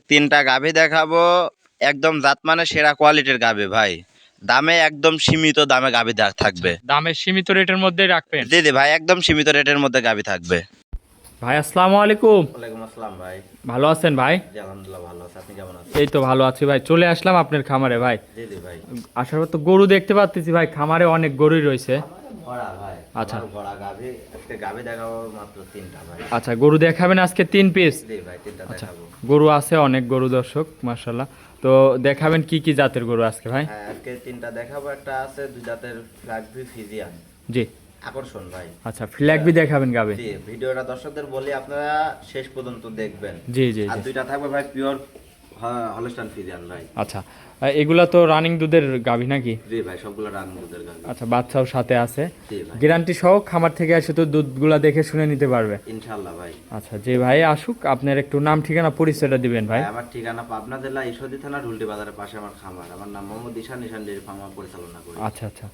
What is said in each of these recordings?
তিনটা গাভী দেখাবো, একদম জাত মানে সেরা কোয়ালিটির গাভী ভাই। দামে একদম সীমিত দামে গাভী থাকবে। দামে সীমিত রেটের মধ্যেই রাখবেন? জি জি ভাই, একদম সীমিত রেটের মধ্যে গাভী থাকবে। ভাই আসসালামু আলাইকুম। ওয়ালাইকুম আসসালাম ভাই। ভালো আছেন ভাই? জি আলহামদুলিল্লাহ ভালো আছি, আপনি কেমন আছেন? এই তো ভালো আছি ভাই, চলে আসলাম আপনার খামারে ভাই। জি জি ভাই। আসার পর তো গরু দেখতে পাচ্ছি ভাই, খামারে অনেক গরুই রয়েছে। ভরা ভাই, আচ্ছা। ভরা গাভী। আজকে গাভী দেখাবো মাত্র তিনটা ভাই। আচ্ছা, গরু দেখাবেন আজকে 3 পিস? জি ভাই, তিনটা আচ্ছা, দেখাবো। গরু আছে অনেক গরু দর্শক মাশাআল্লাহ। তো দেখাবেন কি কি জাতের গরু আজকে ভাই? হ্যাঁ, আজকে তিনটা দেখাবো। একটা আছে দুই জাতের ফ্ল্যাগবি ফিজিয়ান, জি। আকর্ষণ ভাই। আচ্ছা, ফ্ল্যাগবি দেখাবেন গাবে? জি, ভিডিওটা দর্শকদের বলি আপনারা শেষ পর্যন্ত দেখবেন। জি জি আর জি। দুইটা থাকবে ভাই পিওর হলস্টাইন ফিজিয়ান ভাই। আচ্ছা, এগুলা তো রানিং দুধের গাভী নাকি? জি ভাই, সবগুলো রান দুধের গাভী। আচ্ছা, বাচ্চাও সাথে আছে? জি ভাই, গ্যারান্টি সহ খামার থেকে এসে তো দুধগুলা দেখে শুনে নিতে পারবে ইনশাআল্লাহ ভাই। আচ্ছা, যে ভাই আসুক আপনার একটু নাম ঠিকানা পরিচয়টা দিবেন ভাই। আমার ঠিকানা পাবনা জেলা ঈশ্বরদী থানা ঢুলটি বাজারের পাশে আমার খামার। আমার নাম মোহাম্মদ ঈশান, ঈশান ডেইরি ফার্ম পরিচালনা করি। আচ্ছা আচ্ছা।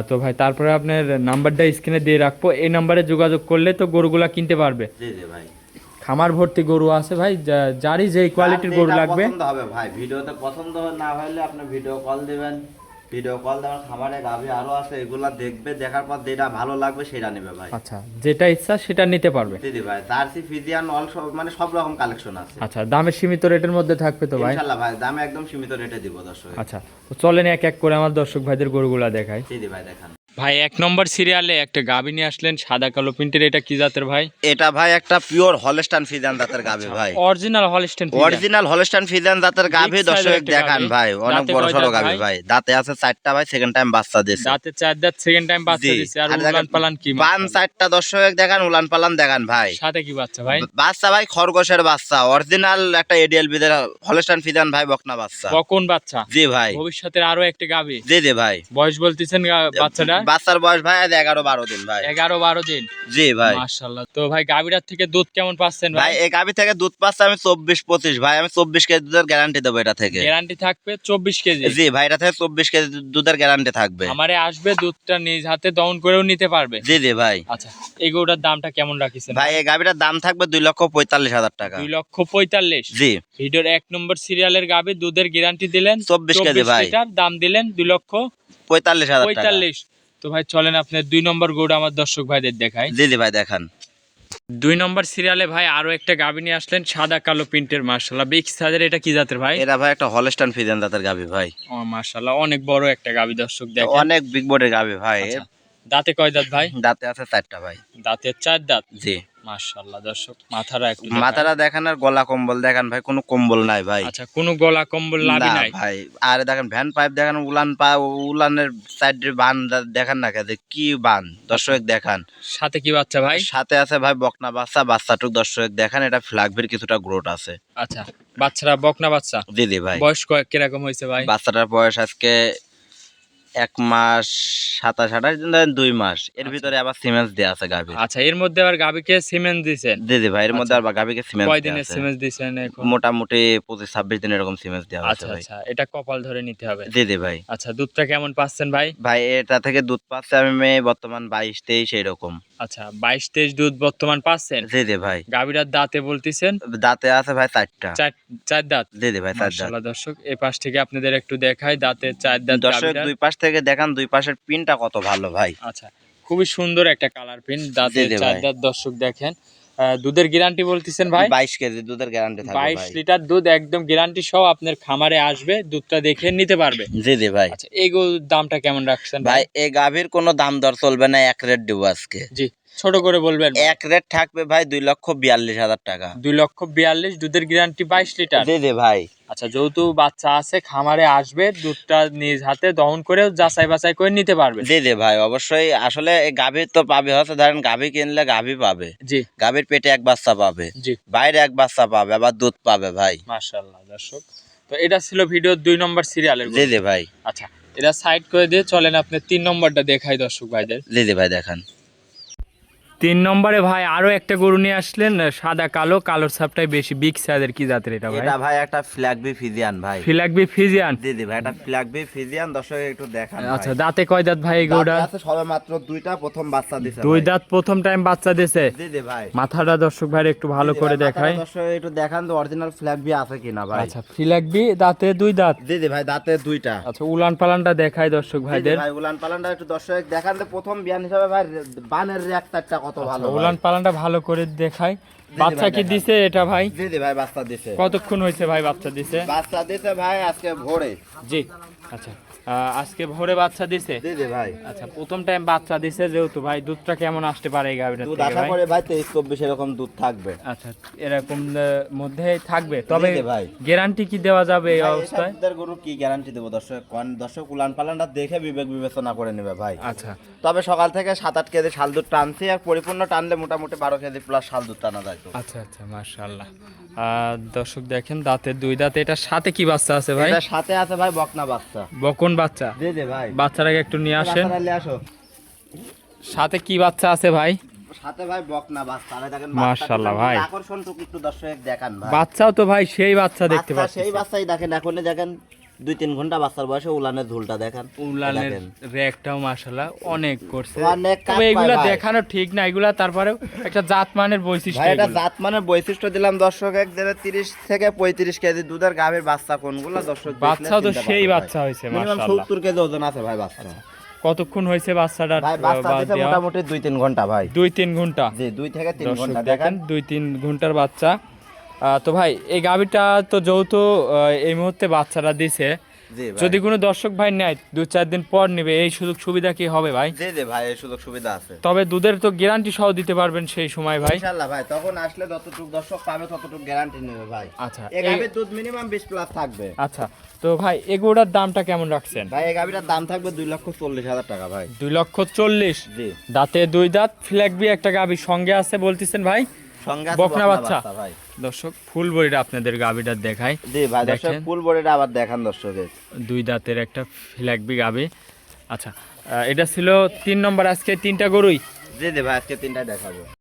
তো ভাই তারপরে আপনার নাম্বারটা স্ক্রিনে দিয়ে রাখবো, এই নাম্বারে যোগাযোগ করলে তো গরুগুলা কিনতে পারবে। জি জি ভাই, খামার ভর্তি গরু আছে ভাই, যারই যেই কোয়ালিটির গরু লাগবে পছন্দ হবে ভাই। ভিডিওতে পছন্দ না হলে আপনি ভিডিও কল দিবেন। ভিডিও কল দেওয়ার খামারে গাভী আরো আছে, এগুলা দেখবে, দেখার পর যেটা ভালো লাগবে সেটা নেবে ভাই। আচ্ছা, যেটা ইচ্ছা সেটা নিতে পারবে। দিদি ভাই, জার্সি ফিজিয়ান অল সব মানে সব রকম কালেকশন আছে। আচ্ছা, দামে সীমিত রেটের মধ্যে থাকবে তো ভাই? ইনশাআল্লাহ ভাই, দামে একদম সীমিত রেটে দিব দর্শক। আচ্ছা, তো চলেন এক এক করে আমার দর্শক ভাইদের গরুগুলা দেখাই। দিদি ভাই দেখান। ভাই 1 নম্বর সিরিয়ালে একটা গাভী নিয়ে আসলেন সাদা কালো প্রিন্টের, এটা কি জাতের ভাই? এটা ভাই একটা পিওর হলস্টাইন ফিজিয়ান জাতের গাভী ভাই। Original Holstein? Original Holstein Friesian জাতের গাভী Big size দর্শক একটা দেখান গাভী। ভাই, অনেক দাঁতে বড় কয় সড়ো দাঁত গাভী ভাই? ভাই। দাঁতে আছে 4টা ভাই, সেকেন্ড টাইম বাচ্চা দিয়েছে। দাঁতে 4 দাঁত, সেকেন্ড টাইম বাচ্চা জি, দিছে। আর আর উলান দেখেন পালান কি বান মাশাআল্লাহ। 4টা দর্শক দেখান, উলান পালান দেখান ভাই। সাথে কি বাচ্চা ভাই? বাচ্চা ভাই খরগোশের বাচ্চা, অরিজিনাল একটা এডিএলবি দের হলস্টাইন ফিজিয়ান ভাই, বকনা বাচ্চা। বকন বাচ্চা? জি ভাই। ভবিষ্যতের আরো একটা গাভী? জি জি ভাই। বয়স বলতেছেন বাচ্চাটা? বাচ্চার বয়স ভাই আজ 11-12 দিন ভাই। 11-12 দিন? জি ভাই। মাশাআল্লাহ। তো ভাই গাভীটার থেকে দুধ কেমন পাচ্ছেন ভাই ভাই? এই গাভী থেকে দুধ পাচ্ছে আমি 24-25 ভাই। আমি 24 কেজি দুধের গ্যারান্টি দেবো এটা থেকে। গ্যারান্টি থাকবে 24 কেজি? জি ভাই, এটা থেকে 24 কেজি দুধের গ্যারান্টি থাকবে। আমারে আসবে, দুধটা নিজ হাতে দহন করেও নিতে পারবে? জি জি ভাই। আচ্ছা, এই গরুটার দামটা কেমন রাখিছেন ভাই এই গাভীটার দাম থাকবে 2,45,000 টাকা। 2,45,000? জি। ভিডিওর 1 নম্বর সিরিয়ালের গাভী, দুধের গ্যারান্টি দিলেন 24 কেজি ভাই। লিটার, দাম দিলেন 45,000 টাকা। 2,45,000। তো ভাই চলেন আপনার 2 নম্বর গরুটা আমার দর্শক ভাইদের দেখাই। জি জি ভাই দেখান। 2 নম্বর সিরিয়ালে ভাই আরো একটা গাভী নিয়ে আসলেন সাদা কালো প্রিন্টের, মাশাআল্লাহ বিগ সাইজের। এটা কি জাতের ভাই? এটা ভাই একটা হলস্টাইন ফিজিয়ান জাতের গাভী ভাই। ও মাশাআল্লাহ, অনেক বড় একটা গাভী দর্শক দেখেন। অনেক বিগ বডির গাভী ভাই। আচ্ছা, দাঁতে কয় দাঁত ভাই? দাঁতে আছে 4টা ভাই। দাঁতে 4 দাঁত? জি। মাশাআল্লাহ দর্শক, মাথাটা একটু দেখান। মাথাটা দেখান আর গলা কম্বল দেখান ভাই, কোনো কম্বল নাই ভাই। আচ্ছা, কোনো গলা কম্বল না লাভই নাই? ভাই। আর দেখেন ভ্যান পাইপ দেখান, উলানের সাইডের বান দেখান না, কে কি বান দর্শক দেখান। সাথে কি বাচ্চা ভাই? সাথে আছে ভাই বকনা বাচ্চা, বাচ্চাটুক দর্শক দেখান। এটা ফ্ল্যাগবির কিছুটা গ্রোথ আছে। আচ্ছা, বাচ্চারা বকনা বাচ্চা? জি জি ভাই। বয়স কিরকম হয়েছে ভাই? বাচ্চাটার বয়স আজকে 1 মাস 27-28 দিন, 2 মাস। এর ভিতরে আবার সিমেন্স দেয়া আছে গাভীর। আচ্ছা, এর মধ্যে আবার গাভীকে সিমেন্ট দিছেন? জি জি ভাই, এর মধ্যে আচ্ছা। আবার গাভীকে সিমেন্স কয় দেয়া দিনের আছে। সিমেন্ট দিছেন এখন? মোটামুটি 25-26 দিন এরকম সিমেন্স দেওয়া হয়েছে আচ্ছা ভাই। আচ্ছা, এটা কপাল ধরে নিতে হবে। জি জি ভাই। আচ্ছা, দুধটা কেমন পাচ্ছেন ভাই? ভাই এটা থেকে দুধ পাচ্ছে আমি বর্তমান 22-23 এরকম। আচ্ছা, 22-23 দুধ বর্তমান পাচ্ছেন? জি জি ভাই। গাভীরার দাঁতে বলতেছেন? দাঁতে আছে ভাই 4টা। 4 দাঁত? জি জি ভাই 4 দাঁত। মাশাআল্লাহ দর্শক, এই পাশ থেকে আপনাদের একটু দেখাই, দাঁতে 4 দাঁত দর্শক গাভীটার। দুই পাশ থেকে দেখান, দুই পাশের পিনটা কত ভালো ভাই। আচ্ছা, খুবই সুন্দর একটা কালার প্রিন্ট, দাঁতে জি জি 4 ভাই। দাঁত দর্শক দেখেন। দুধের গ্যারান্টি বলতেছেন ভাই? 22 কেজি দুধের গ্যারান্টি থাকবে 22 ভাই। লিটার দুধ একদম গ্যারান্টি সহ আপনার খামারে আসবে, দুধটা দেখে নিতে পারবে। জি জি ভাই। আচ্ছা, এই গরুর দামটা কেমন রাখছেন ভাই এই গাভীর কোনো দাম দর চলবে না, এক রেট দিব আজকে। জি, ছোট করে বলবেন। এক রেট থাকবে ভাই 2,42,000 টাকা। 2,42,000, দুধের গ্যারান্টি 22 লিটার? জি জি ভাই। আচ্ছা, যেহেতু বাচ্চা আছে, খামারে আসবে, দুধটা নিজ হাতে দহন করে যাচাই বাছাই করে নিতে পারবে। জি জি ভাই, অবশ্যই। আসলে এই গাভীর তো পাবে হচ্ছে, ধরেন গাভী কিনলে গাভী পাবে। জি। গাভীর পেটে এক বাচ্চা পাবে, জি। বাইরে এক বাচ্চা পাবে, আবার দুধ পাবে ভাই। মাশাআল্লাহ দর্শক, তো এটা ছিল ভিডিওর 2 নম্বর সিরিয়ালের জি জি ভাই। আচ্ছা, এটা সাইড করে দিয়ে চলেন আপনি 3 নম্বরটা দেখাই দর্শক ভাইদের। জি জি ভাই দেখান। তিন নম্বরে ভাই আরো একটা গরু নিয়ে আসলেন, সাদা কালো, কালোর ছাপটাই বেশি, বিগ সাইজের, কি জাতের এটা ভাই? এটা ভাই একটা ফ্ল্যাগবি ফিজিয়ান ভাই। ফিলাকবি ফিজিয়ান। জি জি ভাই, এটা ফ্ল্যাগবি ফিজিয়ান, দর্শক একটু দেখান ভাই। আচ্ছা, দাঁতে কয় দাঁত ভাই এই গরুটা? দাঁতে আছে সবে মাত্র দুইটা, প্রথম বাচ্চা দিছে দুই ভাই। দাঁত, প্রথম টাইম বাচ্চা দিছে। জি জি ভাই। মাথাটা দর্শক ভাই একটু ভালো জি জি করে ভাই, দেখাই। মাথাটা দর্শক একটু দেখান তো অরিজিনাল ফ্ল্যাগবি আছে কিনা ভাই। আচ্ছা, ফিলাকবি দাঁতে দুই দাঁত। জি জি ভাই, দাঁতে দুইটা। আচ্ছা, উলান পালানটা দেখাই দর্শক জি জি ভাইদের। ভাই, উলান পালানটা একটু দর্শক দেখান তো, প্রথম বিয়ান হিসাবে ভাই বানের রিয়াক্টারটা কত ভালো ভাই। উলান পালানটা ভালো করে দেখাই। বাচ্চা ভাই কি দেখান। দিছে এটা ভাই? জি জি ভাই, বাচ্চা দিছে। কতক্ষণ হয়েছে ভাই বাচ্চা দিছে? বাচ্চা দিছে ভাই আজকে ভোরে। জি, আচ্ছা, আজকে ভোরে বাচ্চা দিছে। জি জি ভাই। আচ্ছা, প্রথম টাইম বাচ্চা দিছে যেহেতু ভাই, দুধটা কেমন আসতে পারে এই গাভীটার দুধ থেকে আশা ভাই? করে ভাই 23-24 এরকম দুধ থাকবে। আচ্ছা, এরকম মধ্যে থাকবে, তবে জি ভাই। গ্যারান্টি কি দেওয়া যাবে এই ভাই, অবস্থায়? এসব দুধের গরু কি গ্যারান্টি দেবো দর্শক? কোন দর্শক উলান পালানটা দেখে বিবেক বিবেচনা করে নেবে ভাই। আচ্ছা, তবে সকাল থেকে 7-8 কেজি শাল দুধ টানছি, আর পরিপূর্ণ টানলে মোটামুটি 12 কেজি প্লাস শাল দুধ টানা যায় তো। আচ্ছা, আচ্ছা, মাশাআল্লাহ। দর্শক দেখেন, দাঁতের দুই দাঁত। এটার সাথে কি বাচ্চা আছে ভাই? এটার সাথে আছে ভাই বকনা বাচ্চা। বকন বাচ্চা। জি জি ভাই। বাচ্চাটাকে একটু নিয়ে আসেন। বাচ্চারা নিয়ে আসো। সাথে কি বাচ্চা আছে ভাই? সাথে ভাই বকনা বাচ্চা। আরে দেখেন মাশাআল্লাহ ভাই। আকর্ষণটুকু একটু দর্শক দেখান ভাই। বাচ্চাও তো ভাই সেই বাচ্চা দেখতে বাচ্চা পাচ্ছি। সেই বাচ্চাই দেখেন, এখনই দেখেন 2-3 ঘন্টা বাচ্চার বয়সে উলানের ঝুলটা দেখেন। উলানের দেখেন। রেকটাও মাশাআল্লাহ অনেক করছে। অনেক কাজ তবে এগুলা পায় ভাই। দেখানো ঠিক না, এগুলা তারপরেও একটা জাতমানের বৈশিষ্ট্য ভাই এটা এগুলো। জাতমানের বৈশিষ্ট্য দিলাম দর্শক, এক জায়গায় 30 থেকে 35 কেজি দুধের গাভীর বাচ্চা কোনগুলো দর্শক দেখলে বাচ্চাও তো চিনতে সেই পারবে বাচ্চা ভাই। হয়েছে মিনিমাম মাশাআল্লাহ। 70 কেজি ওজন আছে ভাই বাচ্চা। কতক্ষণ হয়েছে বাচ্চাটার ভাই বাচ্চা দিতে দেওয়া? মোটামুটি 2-3 ঘন্টা ভাই। 2-3 ঘন্টা। জি 2 থেকে 3 দর্শক ঘন্টা দেখেন, দেখেন। 2-3 ঘন্টার বাচ্চা। তো ভাই এই গাভীটা তো যৌথ এই মুহূর্তে বাচ্চাটা দিছে, জি ভাই। যদি কোনো দর্শক ভাই নেয় 2-4 দিন পর নেবে, এই সুযোগ সুবিধা কি হবে ভাই? জি জি ভাই, এই সুযোগ সুবিধা আছে। তবে দুধের তো গ্যারান্টি সহ দিতে পারবেন সেই সময় ভাই? ইনশাআল্লাহ ভাই, তখন আসলে যতটুকু দর্শক পাবে ততটুকু গ্যারান্টি নেবে ভাই। আচ্ছা, এই গাভীর দুধ মিনিমাম 20 প্লাস থাকবে। আচ্ছা, তো ভাই এগুলোর দামটা কেমন রাখছেন? ভাই এই গাভীটার দাম থাকবে 2,40,000 টাকা ভাই। 2,40,000। জি। দাঁতে দুই দাঁত, ফ্ল্যাগবি একটা গাভী সঙ্গে আছে বলতেছেন ভাই? সঙ্গে আছে বকনা বাচ্চা ভাই। দর্শক ফুল বডিটা আপনাদের গাভীটা দেখাই। জি ভাই, দর্শক দেখেন। ফুল বডিটা আবার দেখান দর্শকের। দুই দাঁতের একটা ফ্ল্যাগবি গাভী। আচ্ছা, এটা ছিল 3 নম্বর, আজকে 3টা গরুই। জি জি ভাই, আজকে 3টা দেখাবো।